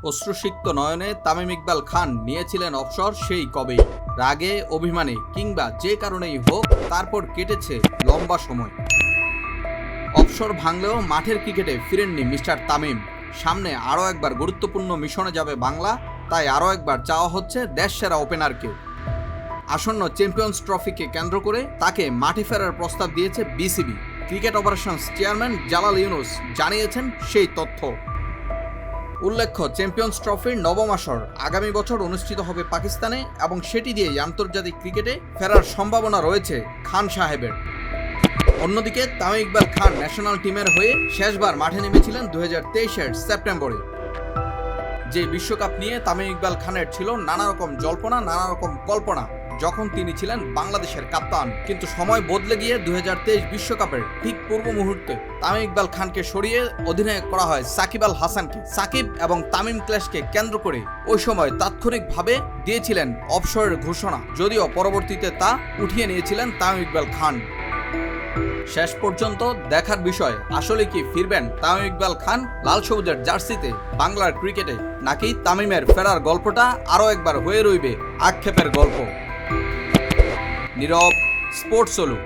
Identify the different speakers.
Speaker 1: অশ্রুসিক্ত নয়নে তামিম ইকবাল খান নিয়েছিলেন অবসর সেই কবেই। রাগে, অভিমানে কিংবা যে কারণেই হোক, তারপর কেটেছে লম্বা সময়। অবসর ভাঙলেও মাঠের ক্রিকেটে ফিরেননি মিস্টার তামিম। সামনে আরও একবার গুরুত্বপূর্ণ মিশনে যাবে বাংলা, তাই আরও একবার চাওয়া হচ্ছে দেশসেরা ওপেনারকে। আসন্ন চ্যাম্পিয়ন্স ট্রফিকে কেন্দ্র করে তাকে মাঠে ফেরার প্রস্তাব দিয়েছে BCB. Cricket operations chairman Jalal Yunus জানিয়েছেন সেই তথ্য। উল্লেখ্য, চ্যাম্পিয়ন্স ট্রফির নবম আসর আগামী বছর অনুষ্ঠিত হবে পাকিস্তানে এবং সেটি দিয়েই আন্তর্জাতিক ক্রিকেটে ফেরার সম্ভাবনা রয়েছে খান সাহেবের। অন্যদিকে তামিম ইকবাল খান ন্যাশনাল টিমের হয়ে শেষবার মাঠে নেমেছিলেন 2023-এর সেপ্টেম্বরে। যে বিশ্বকাপ নিয়ে তামিম ইকবাল খানের ছিল নানা রকম জল্পনা, নানা রকম কল্পনা যখন তিনি ছিলেন বাংলাদেশের কাপ্তান। কিন্তু সময় বদলে গিয়ে 2023 বিশ্বকাপের ঠিক পূর্ব মুহূর্তে তামিম ইকবাল খানকে সরিয়ে অধিনায়ক করা হয় সাকিব আল হাসানকে। সাকিব এবং তামিম ক্ল্যাশকে কেন্দ্র করে ওই সময় তাৎক্ষণিকভাবে দিয়েছিলেন অবসরের ঘোষণা, যদিও পরবর্তীতে তা উঠিয়ে নিয়েছিলেন তামিম ইকবাল খান। শেষ পর্যন্ত দেখার বিষয়, আসলে কি ফিরবেন তামিম ইকবাল খান লাল সবুজের জার্সিতে বাংলার ক্রিকেটে, নাকি তামিমের ফেরার গল্পটা আরও একবার হয়ে রইবে আক্ষেপের গল্প। নীরব, স্পোর্টস সোলু।